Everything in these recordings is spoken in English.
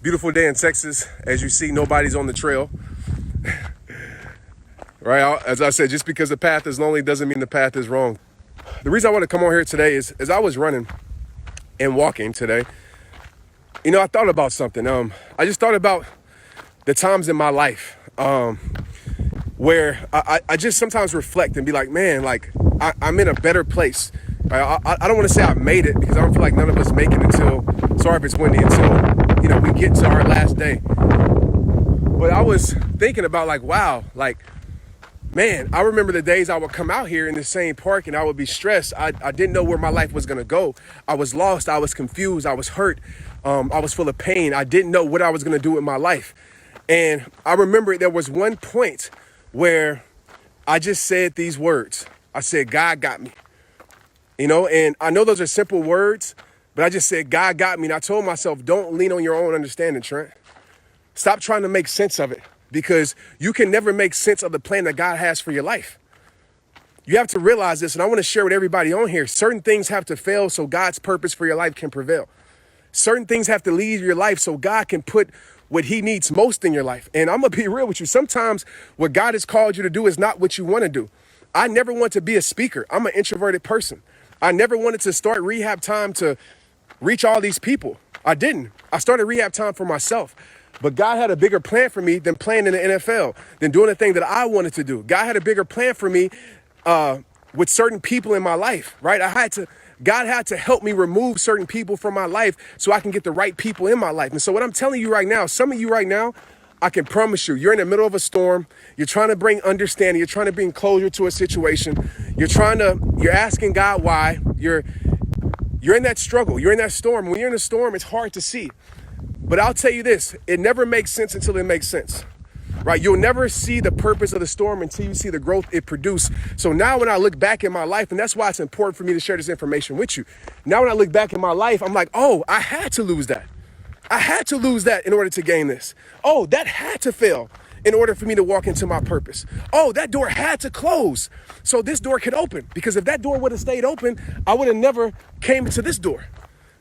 Beautiful day in Texas. As you see, nobody's on the trail. Right? As I said, just because the path is lonely doesn't mean the path is wrong. The reason I want to come on here today is, as I was running and walking today, I thought about something. I just thought about the times in my life where I just sometimes reflect and be like, man, like I'm in a better place. Right? I don't want to say I made it, because I don't feel like none of us make it until, sorry if it's windy, until we get to our last day. But I was thinking about like, wow, like, man, I remember the days I would come out here in the same park and I would be stressed. I didn't know where my life was going to go. I was lost. I was confused. I was hurt. I was full of pain. I didn't know what I was going to do with my life. And I remember there was one point where I just said these words. I said, God got me. And I know those are simple words, but I just said, God got me. And I told myself, don't lean on your own understanding, Trent. Stop trying to make sense of it, because you can never make sense of the plan that God has for your life. You have to realize this, and I want to share with everybody on here. Certain things have to fail so God's purpose for your life can prevail. Certain things have to leave your life so God can put what he needs most in your life. And I'm going to be real with you. Sometimes what God has called you to do is not what you want to do. I never want to be a speaker. I'm an introverted person. I never wanted to start RehabTime to reach all these people. I didn't. I started RehabTime for myself. But God had a bigger plan for me than playing in the NFL, than doing the thing that I wanted to do. God had a bigger plan for me with certain people in my life, right? God had to help me remove certain people from my life so I can get the right people in my life. And so what I'm telling you right now, some of you right now, I can promise you, you're in the middle of a storm. You're trying to bring understanding. You're trying to bring closure to a situation. You're asking God why. You're in that struggle. You're in that storm. When you're in a storm, it's hard to see. But I'll tell you this, it never makes sense until it makes sense, right? You'll never see the purpose of the storm until you see the growth it produced. So now when I look back in my life, and that's why it's important for me to share this information with you. Now when I look back in my life, I'm like, oh, I had to lose that. I had to lose that in order to gain this. Oh, that had to fail in order for me to walk into my purpose. Oh, that door had to close so this door could open. Because if that door would have stayed open, I would have never came to this door.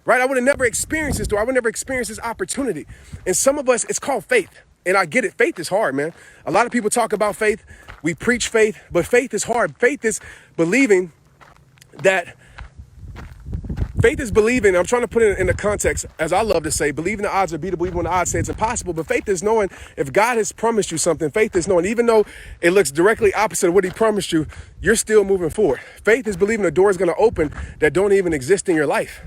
Right? I would have never experienced this door. I would never experience this opportunity. And some of us, it's called faith. And I get it. Faith is hard, man. A lot of people talk about faith. We preach faith, but faith is hard. Faith is believing, I'm trying to put it in the context, as I love to say, believing the odds are beatable even when the odds say it's impossible. But faith is knowing if God has promised you something. Faith is knowing, even though it looks directly opposite of what he promised you, you're still moving forward. Faith is believing a door is going to open that don't even exist in your life.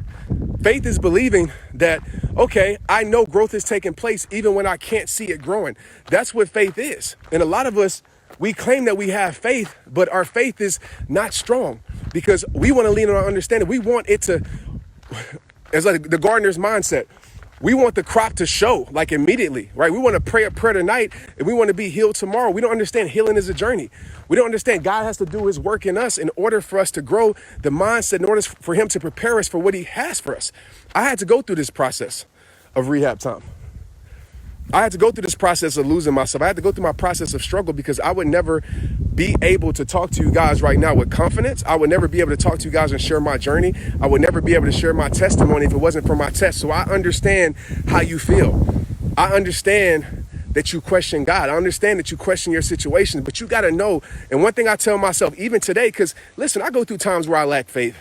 Faith is believing that, okay, I know growth is taking place even when I can't see it growing. That's what faith is. And a lot of us, we claim that we have faith, but our faith is not strong because we want to lean on our understanding. We want it to, it's like the gardener's mindset. We want the crop to show like immediately, right? We want to pray a prayer tonight and we want to be healed tomorrow. We don't understand healing is a journey. We don't understand God has to do his work in us in order for us to grow the mindset, in order for him to prepare us for what he has for us. I had to go through this process of rehab time. I had to go through this process of losing myself. I had to go through my process of struggle because I would never be able to talk to you guys right now with confidence. I would never be able to talk to you guys and share my journey. I would never be able to share my testimony if it wasn't for my test. So I understand how you feel. I understand that you question God. I understand that you question your situation, but you got to know. And one thing I tell myself, even today, because listen, I go through times where I lack faith.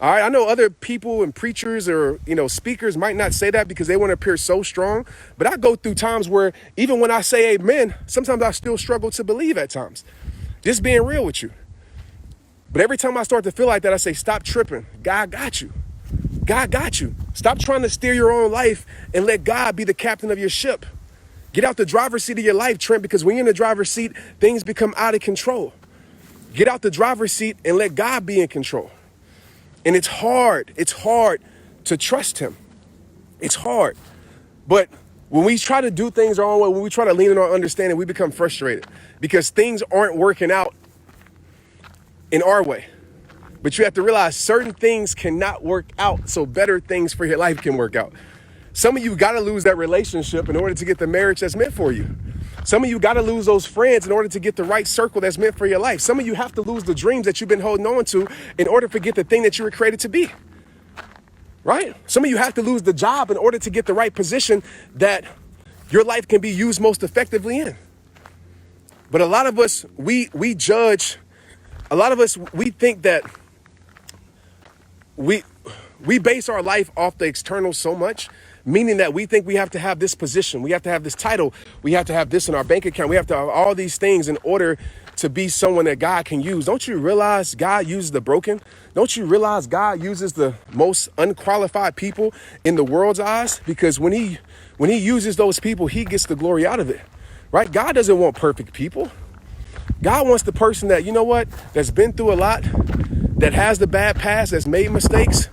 All right, I know other people and preachers or, speakers might not say that because they want to appear so strong. But I go through times where even when I say amen, sometimes I still struggle to believe at times. Just being real with you. But every time I start to feel like that, I say, stop tripping. God got you. God got you. Stop trying to steer your own life and let God be the captain of your ship. Get out the driver's seat of your life, Trent, because when you're in the driver's seat, things become out of control. Get out the driver's seat and let God be in control. And it's hard. It's hard to trust him. It's hard. But when we try to do things our own way, when we try to lean on our understanding, we become frustrated because things aren't working out in our way. But you have to realize certain things cannot work out so better things for your life can work out. Some of you got to lose that relationship in order to get the marriage that's meant for you. Some of you got to lose those friends in order to get the right circle that's meant for your life. Some of you have to lose the dreams that you've been holding on to in order to get the thing that you were created to be. right? Some of you have to lose the job in order to get the right position that your life can be used most effectively in. But a lot of us, we judge, a lot of us, we think that we base our life off the external so much, meaning that we think we have to have this position, we have to have this title, we have to have this in our bank account, we have to have all these things in order to be someone that God can use. Don't you realize God uses the broken? Don't you realize God uses the most unqualified people in the world's eyes? Because when he uses those people, he gets the glory out of it, right? God doesn't want perfect people. God wants the person that, you know what, that's been through a lot, that has the bad past, that's made mistakes,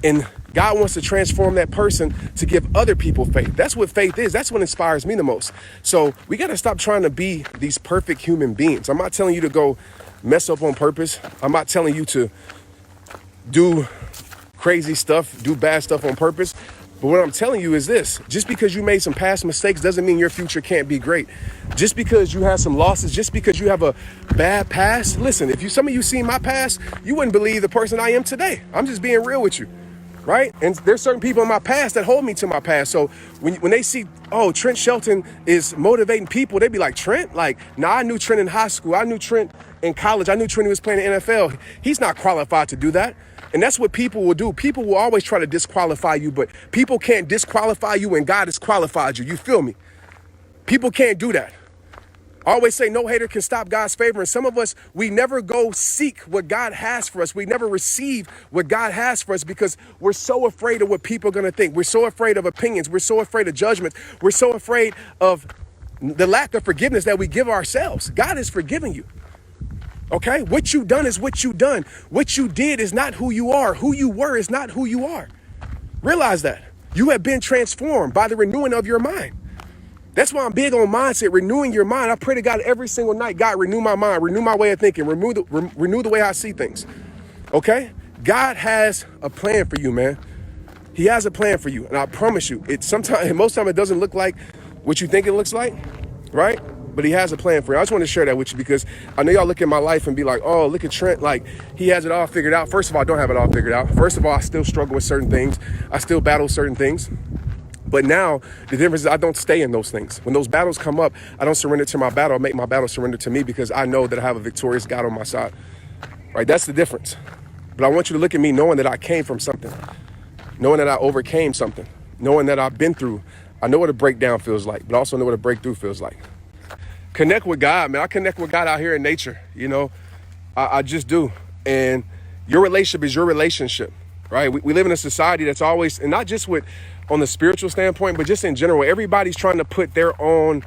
and God wants to transform that person to give other people faith. That's what faith is. That's what inspires me the most. So we got to stop trying to be these perfect human beings. I'm not telling you to go mess up on purpose. I'm not telling you to do crazy stuff, do bad stuff on purpose. But what I'm telling you is this: just because you made some past mistakes doesn't mean your future can't be great. Just because you had some losses, just because you have a bad past. Listen, if some of you seen my past, you wouldn't believe the person I am today. I'm just being real with you, right? And there's certain people in my past that hold me to my past. So when they see, oh, Trent Shelton is motivating people, they be like, Trent? Like, nah, I knew Trent in high school. I knew Trent in college. I knew Trent was playing in the NFL. He's not qualified to do that. And that's what people will do. People will always try to disqualify you, but people can't disqualify you when God has qualified you. You feel me? People can't do that. I always say no hater can stop God's favor. And some of us, we never go seek what God has for us. We never receive what God has for us because we're so afraid of what people are going to think. We're so afraid of opinions. We're so afraid of judgment. We're so afraid of the lack of forgiveness that we give ourselves. God is forgiving you. Okay? What you done is what you done. What you did is not who you are. Who you were is not who you are. Realize that. You have been transformed by the renewing of your mind. That's why I'm big on mindset, renewing your mind. I pray to God every single night, God, renew my mind, renew my way of thinking, renew the way I see things. Okay? God has a plan for you, man. He has a plan for you. And I promise you, most time it doesn't look like what you think it looks like, right? But he has a plan for you. I just want to share that with you because I know y'all look at my life and be like, oh, look at Trent. Like, he has it all figured out. First of all, I don't have it all figured out. First of all, I still struggle with certain things. I still battle certain things. But now the difference is I don't stay in those things. When those battles come up, I don't surrender to my battle. I make my battle surrender to me because I know that I have a victorious God on my side. Right? That's the difference. But I want you to look at me knowing that I came from something, knowing that I overcame something, knowing that I've been through. I know what a breakdown feels like, but I also know what a breakthrough feels like. Connect with God, man. I connect with God out here in nature. You know, I just do. And your relationship is your relationship, right? We live in a society that's always, and not just on the spiritual standpoint, but just in general, everybody's trying to put their own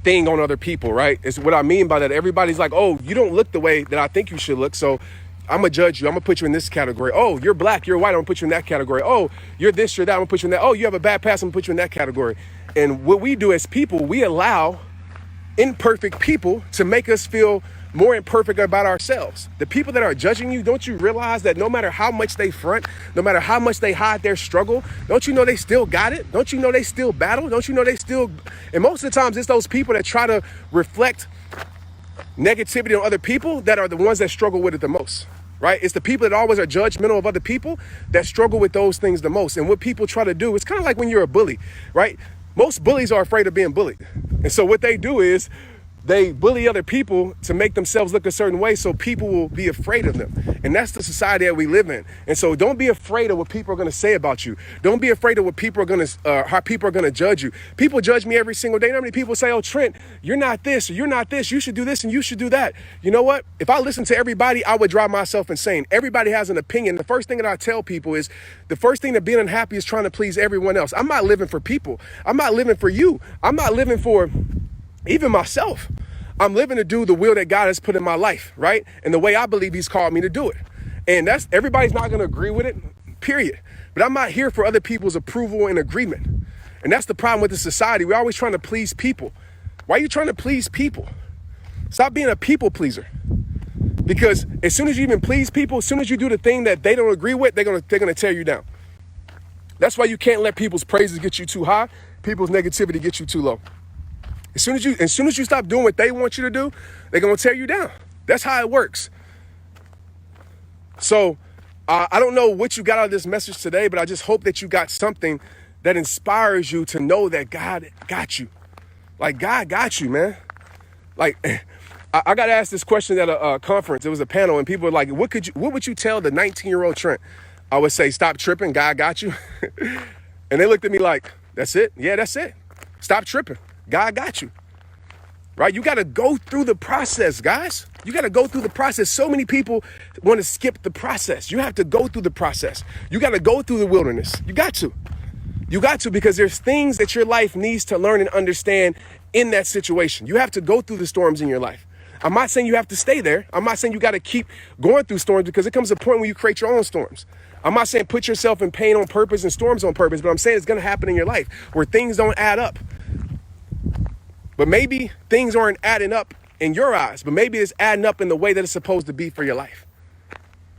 thing on other people, right? It's what I mean by that. Everybody's like, oh, you don't look the way that I think you should look. So I'm going to judge you. I'm going to put you in this category. Oh, you're black, you're white. I'm going to put you in that category. Oh, you're this, you're that. I'm going to put you in that. Oh, you have a bad past. I'm going to put you in that category. And what we do as people, we allow imperfect people to make us feel more imperfect about ourselves. The people that are judging you, don't you realize that no matter how much they front, no matter how much they hide their struggle, don't you know they still got it? Don't you know they still battle? Don't you know they still, and most of the times it's those people that try to reflect negativity on other people that are the ones that struggle with it the most, right? It's the people that always are judgmental of other people that struggle with those things the most. And what people try to do, it's kind of like when you're a bully, right? Most bullies are afraid of being bullied. And so what they do is they bully other people to make themselves look a certain way so people will be afraid of them. And that's the society that we live in. And so don't be afraid of what people are going to say about you. Don't be afraid of what people are going to, how people are going to judge you. People judge me every single day. You know how many people say, oh, Trent, you're not this, or you're not this. You should do this and you should do that. You know what? If I listen to everybody, I would drive myself insane. Everybody has an opinion. The first thing that I tell people is the first thing that being unhappy is trying to please everyone else. I'm not living for people. I'm not living for you. I'm not living for even myself. I'm living to do the will that God has put in my life, right? And the way I believe he's called me to do it. And that's, everybody's not going to agree with it, period. But I'm not here for other people's approval and agreement. And that's the problem with the society. We're always trying to please people. Why are you trying to please people? Stop being a people pleaser. Because as soon as you even please people, as soon as you do the thing that they don't agree with, they're gonna tear you down. That's why you can't let people's praises get you too high, people's negativity get you too low. As soon as you stop doing what they want you to do, they're going to tear you down. That's how it works. So I don't know what you got out of this message today, but I just hope that you got something that inspires you to know that God got you. Like, God got you, man. Like, I got asked this question at a conference. It was a panel, and people were like, what would you tell the 19-year-old Trent? I would say, stop tripping. God got you. And they looked at me like, that's it? Yeah, that's it. Stop tripping. God got you. Right? You got to go through the process, guys. You got to go through the process. So many people want to skip the process. You have to go through the process. You got to go through the wilderness. You got to. You got to, because there's things that your life needs to learn and understand in that situation. You have to go through the storms in your life. I'm not saying you have to stay there. I'm not saying you got to keep going through storms, because it comes a point when you create your own storms. I'm not saying put yourself in pain on purpose and storms on purpose, but I'm saying it's going to happen in your life where things don't add up. But maybe things aren't adding up in your eyes, but maybe it's adding up in the way that it's supposed to be for your life.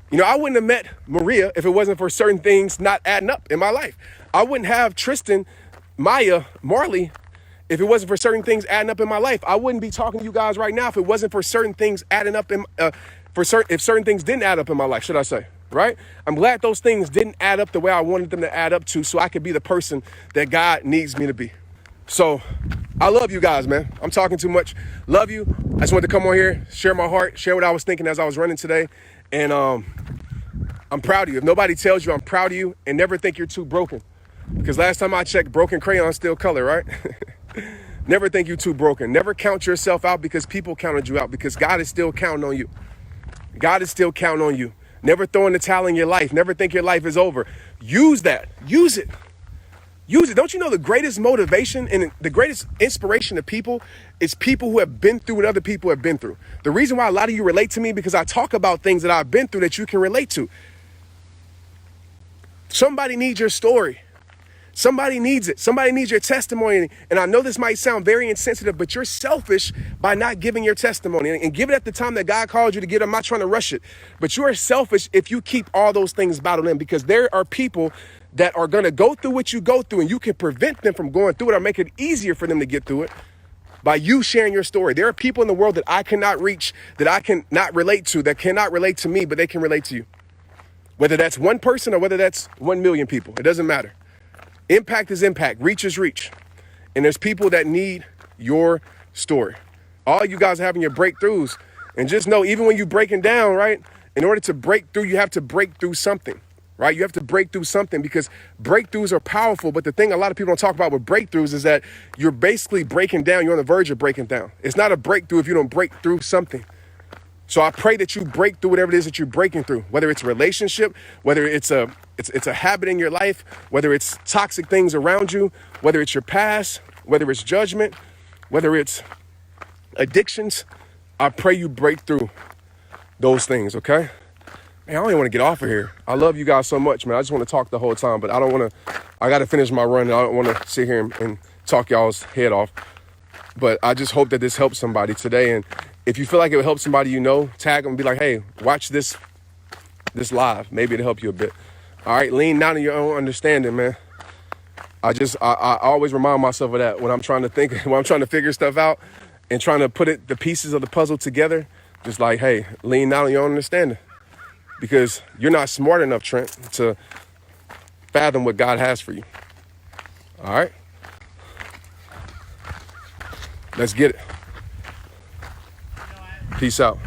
You know, I wouldn't have met Maria if it wasn't for certain things not adding up in my life. I wouldn't have Tristan, Maya, Marley if it wasn't for certain things adding up in my life. I wouldn't be talking to you guys right now if it wasn't for certain things adding up if certain things didn't add up in my life, should I say, right? I'm glad those things didn't add up the way I wanted them to add up to, so I could be the person that God needs me to be. So I love you guys, man. I'm talking too much. Love you. I just wanted to come on here, share my heart, share what I was thinking as I was running today. And I'm proud of you. If nobody tells you, I'm proud of you, and never think you're too broken. Because last time I checked, broken crayons still color, right? Never think you're too broken. Never count yourself out because people counted you out, because God is still counting on you. God is still counting on you. Never throw in the towel in your life. Never think your life is over. Use that. Use it. Use it. Don't you know the greatest motivation and the greatest inspiration to people is people who have been through what other people have been through? The reason why a lot of you relate to me, because I talk about things that I've been through that you can relate to. Somebody needs your story. Somebody needs it. Somebody needs your testimony. And I know this might sound very insensitive, but you're selfish by not giving your testimony and give it at the time that God called you to get it. I'm not trying to rush it, but you are selfish if you keep all those things bottled in, because there are people that are going to go through what you go through, and you can prevent them from going through it or make it easier for them to get through it by you sharing your story. There are people in the world that I cannot reach, that I cannot relate to, that cannot relate to me, but they can relate to you. Whether that's one person or whether that's 1 million people, it doesn't matter. Impact is impact. Reach is reach. And there's people that need your story. All you guys are having your breakthroughs. And just know, even when you're breaking down, right, in order to break through, you have to break through something, right? You have to break through something, because breakthroughs are powerful. But the thing a lot of people don't talk about with breakthroughs is that you're basically breaking down. You're on the verge of breaking down. It's not a breakthrough if you don't break through something. So I pray that you break through whatever it is that you're breaking through, whether it's a relationship, whether it's a habit in your life, whether it's toxic things around you, whether it's your past, whether it's judgment, whether it's addictions. I pray you break through those things, okay? Man, I don't even want to get off of here. I love you guys so much, man. I just want to talk the whole time, but I got to finish my run. I don't want to sit here and talk y'all's head off. But I just hope that this helps somebody today. And if you feel like it will help somebody, tag them and be like, hey, watch this live. Maybe it'll help you a bit. All right, lean down on your own understanding, man. I always remind myself of that when I'm trying to figure stuff out and trying to put the pieces of the puzzle together. Just like, hey, lean down on your own understanding, because you're not smart enough, Trent, to fathom what God has for you. All right? Let's get it. Peace out.